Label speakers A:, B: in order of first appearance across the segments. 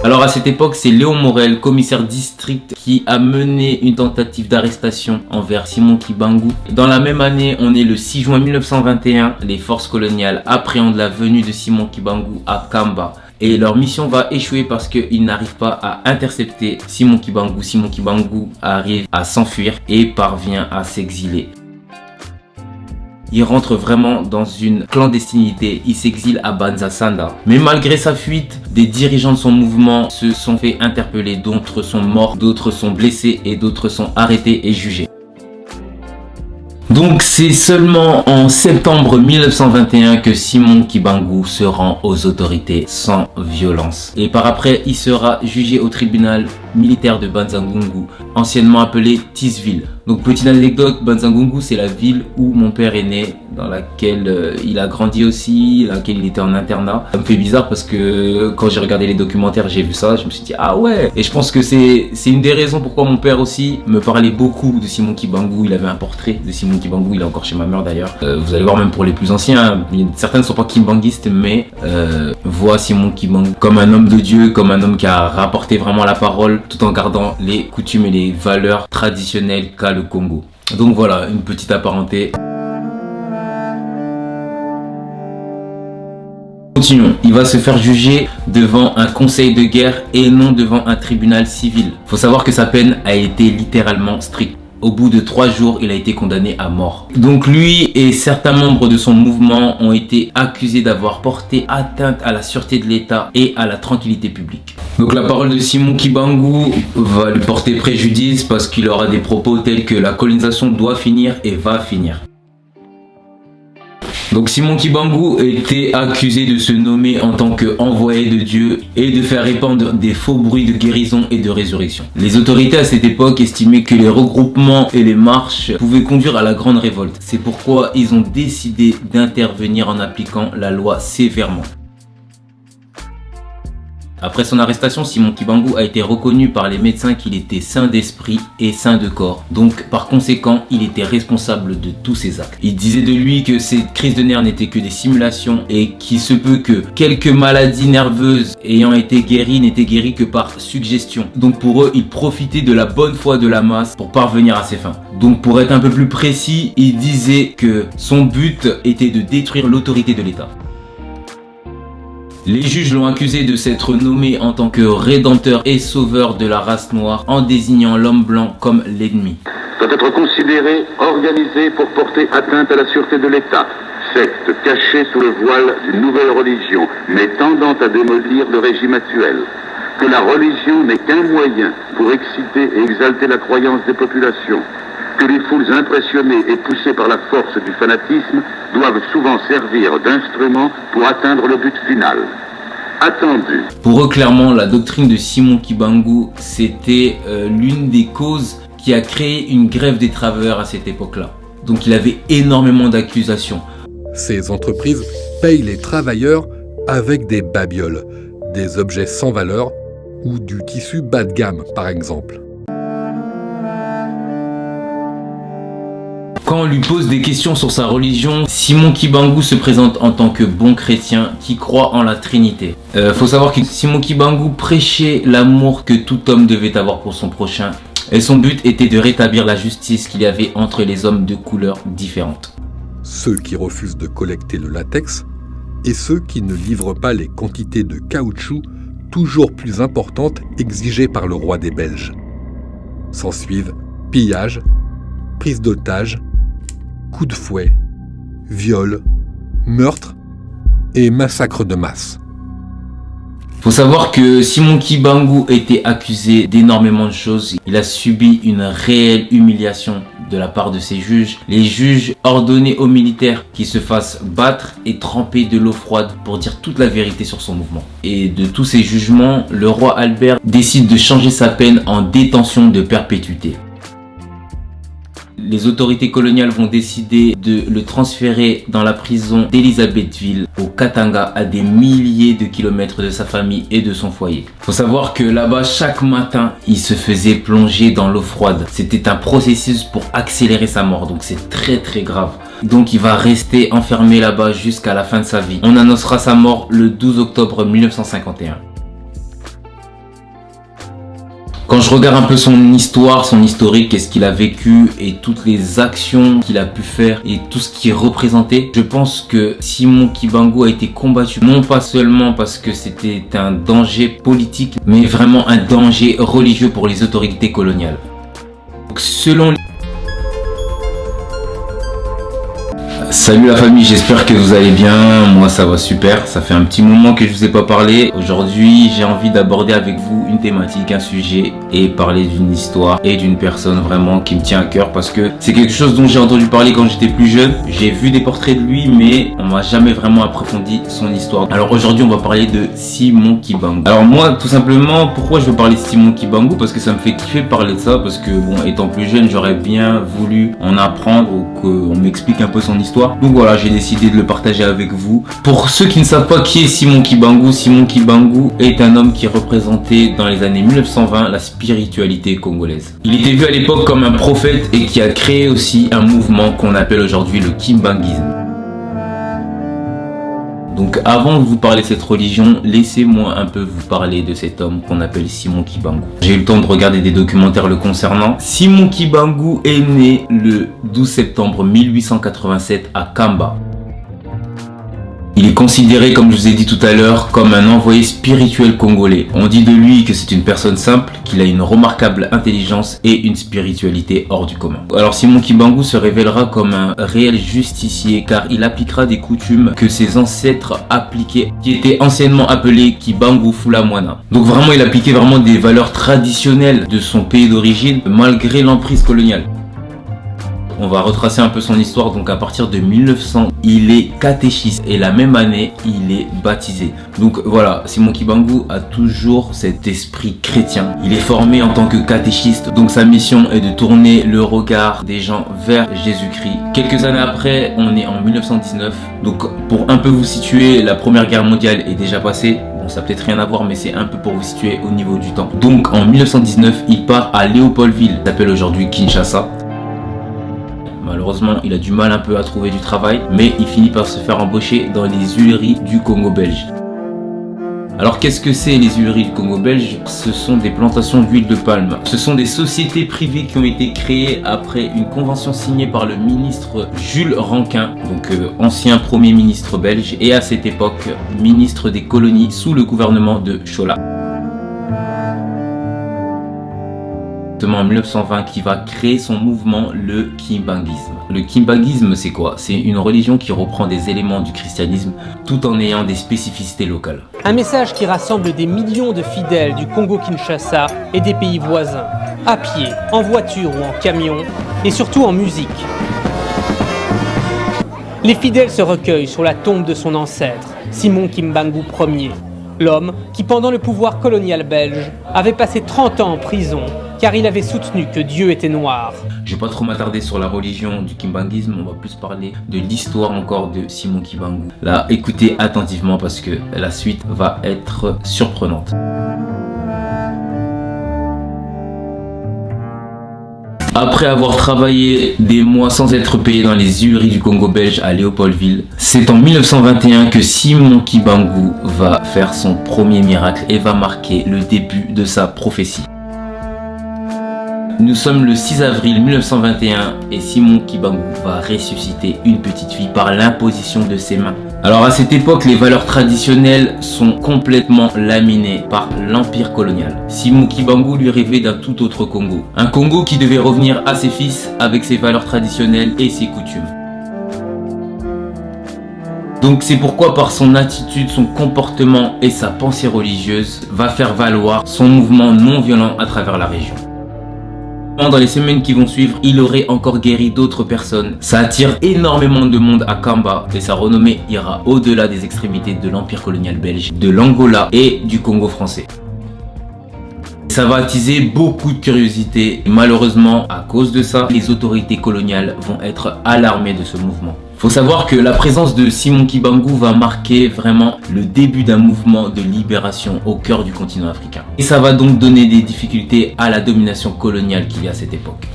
A: Alors à cette époque, c'est Léon Morel, commissaire district, qui a mené une tentative d'arrestation envers Simon Kibangu. Dans la même année, on est le 6 juin 1921, les forces coloniales appréhendent la venue de Simon Kibangu à Kamba. Et leur mission va échouer parce qu'ils n'arrivent pas à intercepter Simon Kibangu. Simon Kibangu arrive à s'enfuir et parvient à s'exiler. Il rentre vraiment dans une clandestinité, il s'exile à Banzasanda. Mais malgré sa fuite, des dirigeants de son mouvement se sont fait interpeller, d'autres sont morts, d'autres sont blessés et d'autres sont arrêtés et jugés. Donc c'est seulement en septembre 1921 que Simon Kibangu se rend aux autorités sans violence. Et par après, il sera jugé au tribunal militaire de Banzangungu, anciennement appelé Tisville. Donc petite anecdote, Banzangungu c'est la ville où mon père est né, dans laquelle il a grandi aussi, dans laquelle il était en internat. Ça me fait bizarre parce que quand j'ai regardé les documentaires, j'ai vu ça, je me suis dit ah ouais. Et je pense que c'est une des raisons pourquoi mon père aussi me parlait beaucoup de Simon Kibangu. Il avait un portrait de Simon Kibangu, il est encore chez ma mère d'ailleurs. Vous allez voir même pour les plus anciens, certains ne sont pas kimbanguistes mais voient Simon Kibangu comme un homme de Dieu, comme un homme qui a rapporté vraiment la parole tout en gardant les coutumes et les valeurs traditionnelles qu'a le Congo. Donc voilà, une petite aparenté. Continuons. Il va se faire juger devant un conseil de guerre et non devant un tribunal civil. Faut savoir que sa peine a été littéralement stricte. Au bout de 3 jours, il a été condamné à mort. Donc lui et certains membres de son mouvement ont été accusés d'avoir porté atteinte à la sûreté de l'État et à la tranquillité publique. Donc la parole de Simon Kibangu va lui porter préjudice parce qu'il aura des propos tels que la colonisation doit finir et va finir. Donc Simon Kibangu était accusé de se nommer en tant qu'envoyé de Dieu et de faire répandre des faux bruits de guérison et de résurrection. Les autorités à cette époque estimaient que les regroupements et les marches pouvaient conduire à la grande révolte. C'est pourquoi ils ont décidé d'intervenir en appliquant la loi sévèrement. Après son arrestation, Simon Kibangu a été reconnu par les médecins qu'il était sain d'esprit et sain de corps. Donc par conséquent, il était responsable de tous ses actes. Il disait de lui que ces crises de nerfs n'étaient que des simulations et qu'il se peut que quelques maladies nerveuses ayant été guéries n'étaient guéries que par suggestion. Donc pour eux, il profitait de la bonne foi de la masse pour parvenir à ses fins. Donc pour être un peu plus précis, il disait que son but était de détruire l'autorité de l'État. Les juges l'ont accusé de s'être nommé en tant que rédempteur et sauveur de la race noire en désignant l'homme blanc comme l'ennemi.
B: Doit être considéré, organisé pour porter atteinte à la sûreté de l'État, secte cachée sous le voile d'une nouvelle religion, mais tendant à démolir le régime actuel. Que la religion n'est qu'un moyen pour exciter et exalter la croyance des populations. Que les foules impressionnées et poussées par la force du fanatisme doivent souvent servir d'instrument pour atteindre le but final. Attendu.
A: Pour eux, clairement, la doctrine de Simon Kibangu, c'était l'une des causes qui a créé une grève des travailleurs à cette époque-là. Donc il avait énormément d'accusations.
C: Ces entreprises payent les travailleurs avec des babioles, des objets sans valeur ou du tissu bas de gamme, par exemple.
A: Quand on lui pose des questions sur sa religion, Simon Kibangu se présente en tant que bon chrétien qui croit en la Trinité. Faut savoir que Simon Kibangu prêchait l'amour que tout homme devait avoir pour son prochain. Et son but était de rétablir la justice qu'il y avait entre les hommes de couleurs différentes.
C: Ceux qui refusent de collecter le latex et ceux qui ne livrent pas les quantités de caoutchouc toujours plus importantes exigées par le roi des Belges. S'ensuivent pillage, prise d'otages, coups de fouet, viols, meurtres et massacres de masse.
A: Faut savoir que Simon Kibangu était accusé d'énormément de choses. Il a subi une réelle humiliation de la part de ses juges. Les juges ordonnaient aux militaires qu'ils se fassent battre et tremper de l'eau froide pour dire toute la vérité sur son mouvement. Et de tous ces jugements, le roi Albert décide de changer sa peine en détention de perpétuité. Les autorités coloniales vont décider de le transférer dans la prison d'Elisabethville au Katanga, à des milliers de kilomètres de sa famille et de son foyer. Faut savoir que là-bas, chaque matin, il se faisait plonger dans l'eau froide. C'était un processus pour accélérer sa mort, donc c'est très très grave. Donc il va rester enfermé là-bas jusqu'à la fin de sa vie. On annoncera sa mort le 12 octobre 1951. Quand je regarde un peu son histoire, son historique, qu'est-ce qu'il a vécu et toutes les actions qu'il a pu faire et tout ce qui est représenté, je pense que Simon Kimbangu a été combattu non pas seulement parce que c'était un danger politique, mais vraiment un danger religieux pour les autorités coloniales. Donc, selon Salut la famille, j'espère que vous allez bien. Moi ça va super, ça fait un petit moment que je vous ai pas parlé. Aujourd'hui j'ai envie d'aborder avec vous une thématique, un sujet et parler d'une histoire et d'une personne vraiment qui me tient à cœur parce que c'est quelque chose dont j'ai entendu parler quand j'étais plus jeune. J'ai vu des portraits de lui mais on m'a jamais vraiment approfondi son histoire. Alors aujourd'hui on va parler de Simon Kimbangu. Alors moi tout simplement pourquoi je veux parler de Simon Kimbangu, parce que ça me fait kiffer de parler de ça, parce que bon, étant plus jeune j'aurais bien voulu en apprendre ou qu'on m'explique un peu son histoire. Donc voilà, j'ai décidé de le partager avec vous. Pour ceux qui ne savent pas qui est Simon Kimbangu est un homme qui représentait dans les années 1920 la spiritualité congolaise. Il était vu à l'époque comme un prophète et qui a créé aussi un mouvement qu'on appelle aujourd'hui le kimbanguisme. Donc avant de vous parler de cette religion, laissez-moi un peu vous parler de cet homme qu'on appelle Simon Kimbangu. J'ai eu le temps de regarder des documentaires le concernant. Simon Kimbangu est né le 12 septembre 1887 à Kamba. Il est considéré, comme je vous ai dit tout à l'heure, comme un envoyé spirituel congolais. On dit de lui que c'est une personne simple, qu'il a une remarquable intelligence et une spiritualité hors du commun. Alors Simon Kimbangu se révélera comme un réel justicier car il appliquera des coutumes que ses ancêtres appliquaient, qui étaient anciennement appelées Kimbangu Fulamwana. Donc vraiment il appliquait vraiment des valeurs traditionnelles de son pays d'origine malgré l'emprise coloniale. On va retracer un peu son histoire. Donc à partir de 1900, il est catéchiste et la même année, il est baptisé. Donc voilà, Simon Kimbangu a toujours cet esprit chrétien. Il est formé en tant que catéchiste. Donc sa mission est de tourner le regard des gens vers Jésus-Christ. Quelques années après, on est en 1919. Donc pour un peu vous situer, la Première Guerre mondiale est déjà passée. Bon, ça n'a peut-être rien à voir, mais c'est un peu pour vous situer au niveau du temps. Donc en 1919, il part à Léopoldville, ça s'appelle aujourd'hui Kinshasa. Malheureusement, il a du mal un peu à trouver du travail, mais il finit par se faire embaucher dans les huileries du Congo belge. Alors qu'est-ce que c'est les huileries du Congo belge? Ce sont des plantations d'huile de palme. Ce sont des sociétés privées qui ont été créées après une convention signée par le ministre Jules Rankin, donc ancien premier ministre belge et à cette époque ministre des colonies sous le gouvernement de Chola. En 1920 qui va créer son mouvement, le kimbanguisme. Le kimbanguisme c'est quoi? C'est une religion qui reprend des éléments du christianisme tout en ayant des spécificités locales.
D: Un message qui rassemble des millions de fidèles du Congo-Kinshasa et des pays voisins, à pied, en voiture ou en camion, et surtout en musique. Les fidèles se recueillent sur la tombe de son ancêtre, Simon Kimbangu Ier, l'homme qui pendant le pouvoir colonial belge avait passé 30 ans en prison car il avait soutenu que Dieu était noir.
A: Je vais pas trop m'attarder sur la religion du kimbanguisme, on va plus parler de l'histoire encore de Simon Kimbangu. Là, écoutez attentivement parce que la suite va être surprenante. Après avoir travaillé des mois sans être payé dans les huileries du Congo belge à Léopoldville, c'est en 1921 que Simon Kimbangu va faire son premier miracle et va marquer le début de sa prophétie. Nous sommes le 6 avril 1921 et Simon Kimbangu va ressusciter une petite fille par l'imposition de ses mains. Alors à cette époque, les valeurs traditionnelles sont complètement laminées par l'empire colonial. Simon Kimbangu lui rêvait d'un tout autre Congo. Un Congo qui devait revenir à ses fils avec ses valeurs traditionnelles et ses coutumes. Donc c'est pourquoi par son attitude, son comportement et sa pensée religieuse va faire valoir son mouvement non violent à travers la région. Dans les semaines qui vont suivre, il aurait encore guéri d'autres personnes. Ça attire énormément de monde à Kamba et sa renommée ira au-delà des extrémités de l'empire colonial belge, de l'Angola et du Congo français. Ça va attiser beaucoup de curiosité et malheureusement, à cause de ça, les autorités coloniales vont être alarmées de ce mouvement. Faut savoir que la présence de Simon Kimbangu va marquer vraiment le début d'un mouvement de libération au cœur du continent africain. Et ça va donc donner des difficultés à la domination coloniale qu'il y a à cette époque.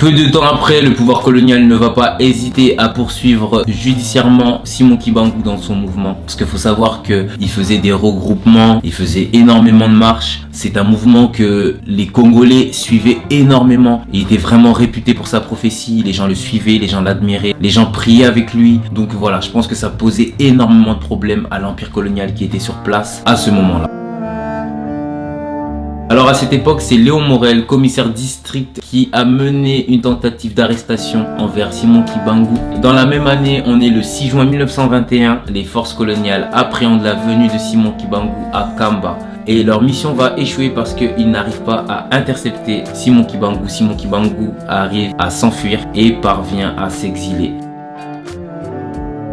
A: Peu de temps après, le pouvoir colonial ne va pas hésiter à poursuivre judiciairement Simon Kimbangu dans son mouvement. Parce qu'il faut savoir qu'il faisait des regroupements, il faisait énormément de marches. C'est un mouvement que les Congolais suivaient énormément. Il était vraiment réputé pour sa prophétie, les gens le suivaient, les gens l'admiraient, les gens priaient avec lui. Donc voilà, je pense que ça posait énormément de problèmes à l'empire colonial qui était sur place à ce moment-là. Alors à cette époque, c'est Léon Morel, commissaire district, qui a mené une tentative d'arrestation envers Simon Kimbangu. Dans la même année, on est le 6 juin 1921, les forces coloniales appréhendent la venue de Simon Kimbangu à Kamba. Et leur mission va échouer parce qu'ils n'arrivent pas à intercepter Simon Kimbangu. Simon Kimbangu arrive à s'enfuir et parvient à s'exiler.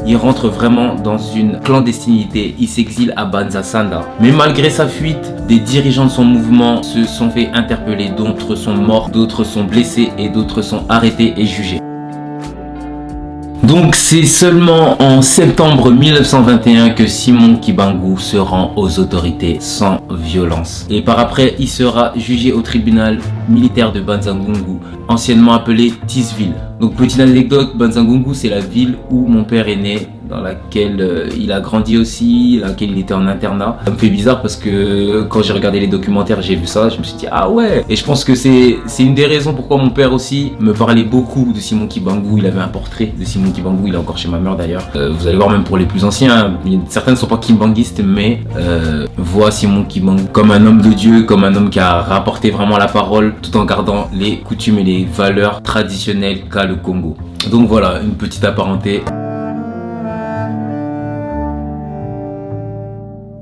A: Il rentre vraiment dans une clandestinité, il s'exile à Banzasanda. Mais malgré sa fuite, des dirigeants de son mouvement se sont fait interpeller, d'autres sont morts, d'autres sont blessés et d'autres sont arrêtés et jugés. Donc c'est seulement en septembre 1921 que Simon Kimbangu se rend aux autorités sans violence. Et par après, il sera jugé au tribunal militaire de Banzangungu, anciennement appelé Tisville. Donc petite anecdote, Banzangungu c'est la ville où mon père est né, dans laquelle il a grandi aussi, dans laquelle il était en internat. Ça me fait bizarre parce que quand j'ai regardé les documentaires, j'ai vu ça, je me suis dit ah ouais. Et je pense que c'est une des raisons pourquoi mon père aussi me parlait beaucoup de Simon Kimbangu. Il avait un portrait de Simon Kimbangu, il est encore chez ma mère d'ailleurs. Vous allez voir même pour les plus anciens, certains ne sont pas kimbanguistes mais voient Simon Kimbangu comme un homme de Dieu, comme un homme qui a rapporté vraiment la parole tout en gardant les coutumes et les valeurs traditionnelles qu'a le Congo. Donc voilà, une petite aparenté.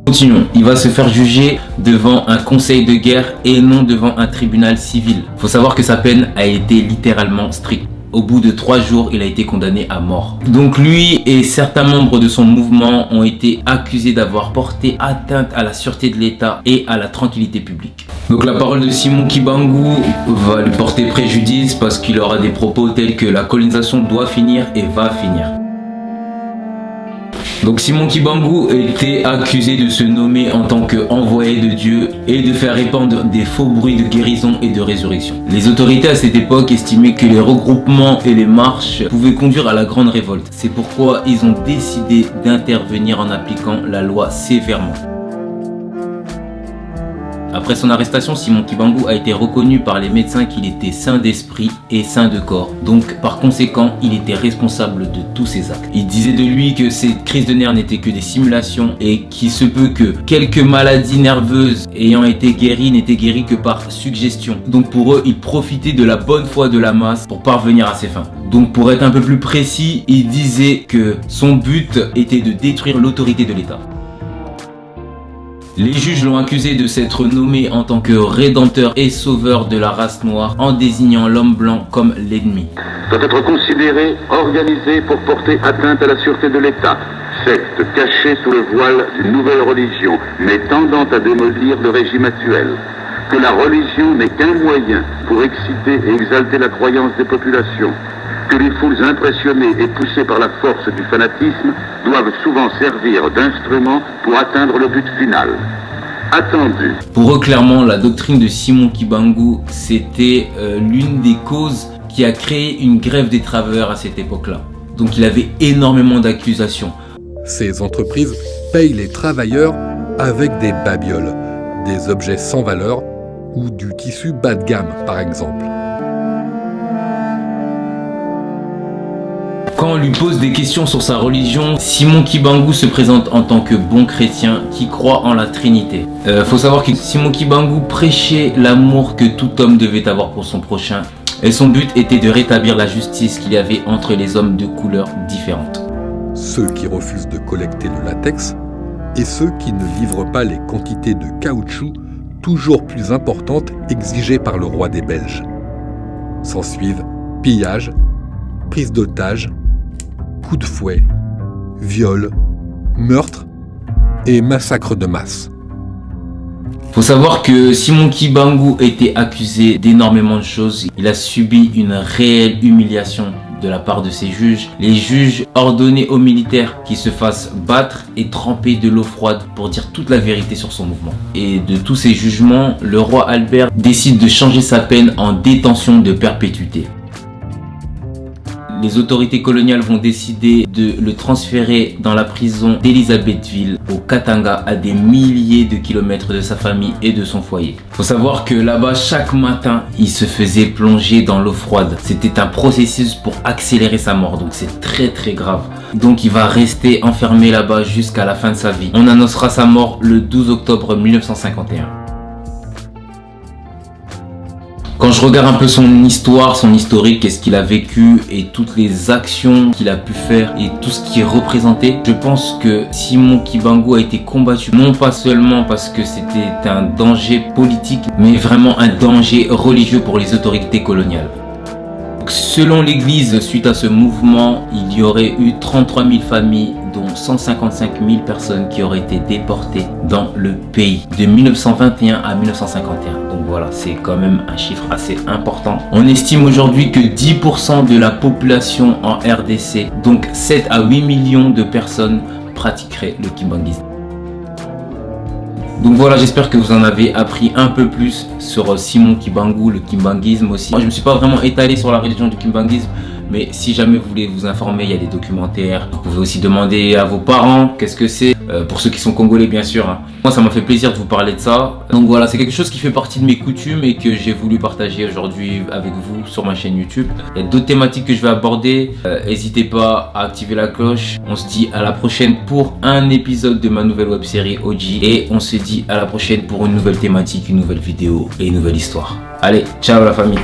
A: Continuons. Il va se faire juger devant un conseil de guerre et non devant un tribunal civil. Il faut savoir que sa peine a été littéralement stricte. Au bout de 3 jours, il a été condamné à mort. Donc lui et certains membres de son mouvement ont été accusés d'avoir porté atteinte à la sûreté de l'État et à la tranquillité publique. Donc la parole de Simon Kimbangu va lui porter préjudice parce qu'il aura des propos tels que la colonisation doit finir et va finir. Donc Simon Kimbangu était accusé de se nommer en tant qu'envoyé de Dieu et de faire répandre des faux bruits de guérison et de résurrection. Les autorités à cette époque estimaient que les regroupements et les marches pouvaient conduire à la grande révolte. C'est pourquoi ils ont décidé d'intervenir en appliquant la loi sévèrement. Après son arrestation, Simon Kimbangu a été reconnu par les médecins qu'il était sain d'esprit et sain de corps. Donc par conséquent, il était responsable de tous ses actes. Il disait de lui que ces crises de nerfs n'étaient que des simulations et qu'il se peut que quelques maladies nerveuses ayant été guéries n'étaient guéries que par suggestion. Donc pour eux, il profitait de la bonne foi de la masse pour parvenir à ses fins. Donc pour être un peu plus précis, il disait que son but était de détruire l'autorité de l'État. Les juges l'ont accusé de s'être nommé en tant que rédempteur et sauveur de la race noire en désignant l'homme blanc comme l'ennemi.
B: Doit être considéré, organisé pour porter atteinte à la sûreté de l'État, secte cachée sous le voile d'une nouvelle religion, mais tendant à démolir le régime actuel. Que la religion n'est qu'un moyen pour exciter et exalter la croyance des populations. Que les foules impressionnées et poussées par la force du fanatisme doivent souvent servir d'instrument pour atteindre le but final. Attendu.
A: Pour eux, clairement, la doctrine de Simon Kimbangu, c'était l'une des causes qui a créé une grève des travailleurs à cette époque-là. Donc il avait énormément d'accusations.
C: Ces entreprises payent les travailleurs avec des babioles, des objets sans valeur ou du tissu bas de gamme, par exemple.
A: Quand on lui pose des questions sur sa religion, Simon Kimbangu se présente en tant que bon chrétien qui croit en la Trinité. Faut savoir que Simon Kimbangu prêchait l'amour que tout homme devait avoir pour son prochain. Et son but était de rétablir la justice qu'il y avait entre les hommes de couleurs différentes.
C: Ceux qui refusent de collecter le latex et ceux qui ne livrent pas les quantités de caoutchouc toujours plus importantes exigées par le roi des Belges. S'ensuivent pillages, prise d'otages, coups de fouet, viols, meurtres et massacres de masse.
A: Faut savoir que Simon Kimbangu était accusé d'énormément de choses. Il a subi une réelle humiliation de la part de ses juges. Les juges ordonnaient aux militaires qu'ils se fassent battre et tremper de l'eau froide pour dire toute la vérité sur son mouvement. Et de tous ces jugements, le roi Albert décide de changer sa peine en détention de perpétuité. les autorités coloniales vont décider de le transférer dans la prison d'Elisabethville au Katanga, à des milliers de kilomètres de sa famille et de son foyer. Faut savoir que là-bas, chaque matin, il se faisait plonger dans l'eau froide. C'était un processus pour accélérer sa mort, donc c'est très grave. Donc il va rester enfermé là-bas jusqu'à la fin de sa vie. On annoncera sa mort le 12 octobre 1951. Quand je regarde un peu son histoire, son historique, qu'est-ce qu'il a vécu et toutes les actions qu'il a pu faire et tout ce qui est représenté, je pense que Simon Kimbangu a été combattu non pas seulement parce que c'était un danger politique, mais vraiment un danger religieux pour les autorités coloniales. Selon l'église, suite à ce mouvement, il y aurait eu 33 000 familles, dont 155 000 personnes qui auraient été déportées dans le pays de 1921 à 1951. Donc voilà, c'est quand même un chiffre assez important. On estime aujourd'hui que 10% de la population en RDC, donc 7 à 8 millions de personnes, pratiqueraient le kimbanguisme. Donc voilà, j'espère que vous en avez appris un peu plus sur Simon Kimbangu, le kimbanguisme aussi. Moi, je ne me suis pas vraiment étalé sur la religion du kimbanguisme, mais si jamais vous voulez vous informer, il y a des documentaires. Vous pouvez aussi demander à vos parents qu'est-ce que c'est, pour ceux qui sont congolais bien sûr. Moi, ça m'a fait plaisir de vous parler de ça. Donc voilà, c'est quelque chose qui fait partie de mes coutumes et que j'ai voulu partager aujourd'hui avec vous sur ma chaîne YouTube. Il y a d'autres thématiques que je vais aborder. N'hésitez pas à activer la cloche. On se dit à la prochaine pour un épisode de ma nouvelle web série OG. Et on se dit à la prochaine pour une nouvelle thématique, une nouvelle vidéo et une nouvelle histoire. Allez, ciao la famille.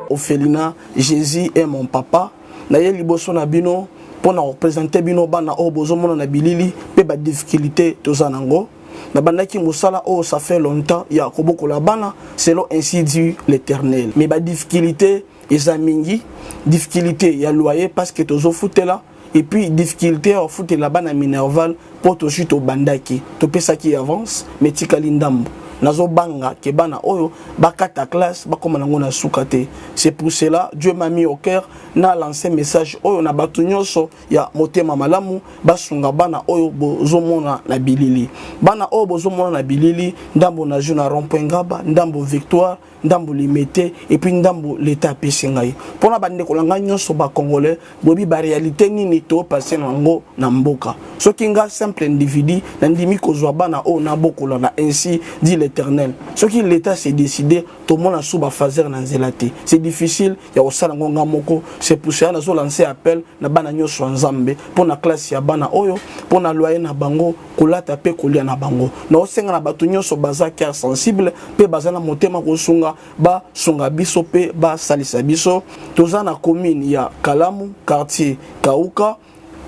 E: Ophelina, Jésus est mon papa. Naye liboso na bino pour représenter bino bana o bozomona na bilili pe ba difficulté tozanango. Na bandaki musala o ça fait longtemps ya koboko la bana selon ainsi dit l'Éternel. Mais ba difficulté ezamingi, difficulté ya loyer parce que tozo futela et puis difficulté au foot la bana minerval pour to chute au bandaki. To pesa qui avance mais tikali ndambo. Nazo banga ke bana oyo bakata classe bakoma nango na sukate. C'est pour cela Dieu m'a mis au cœur na lancé message oyo na batu nyonso ya motema malamu basunga bana oyo bozomona na bilili. Bana oyo bozomona na bilili ndambo na juna rond-point Ngaba, ndambo Victoire, ndambo Limete et puis ndambo l'état pesingai. Pona bande kolanga nyonso ba congolais bobi ba réalité nini to passer nango na mboka. Soki nga simple individu na ndimi kozwa bana oyo na bokola na ainsi dit l'Éternel. Ce qui l'État s'est décidé, tout le monde a sous fazer na zelate. C'est difficile, il y a aussi ngonga moko. C'est pour ça que lancé appel na bana nyoso nzambe pour na classe ya bana oyo, pour na loyer na bango, kolata pe kolia na bango. Na osenga na batu nyoso baza cœur sensible, pe baza na motema kosunga ba sunga biso pe ba salisa biso. Toza na commune ya Kalamu, quartier Kauka,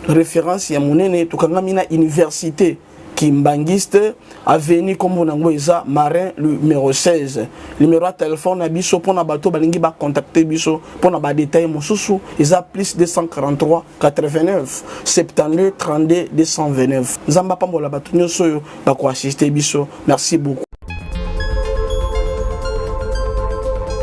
E: référence ya monene tukangami na université Kimbangiste, avenue comme on a Marin numéro 16. Numéro de téléphone à biso pour na bateau balingi ba contacter biso pour na ba détail mosusu isa plus 243 89 72 32 229. Zamba pambola bato nyoso ba ko assister biso. Merci beaucoup.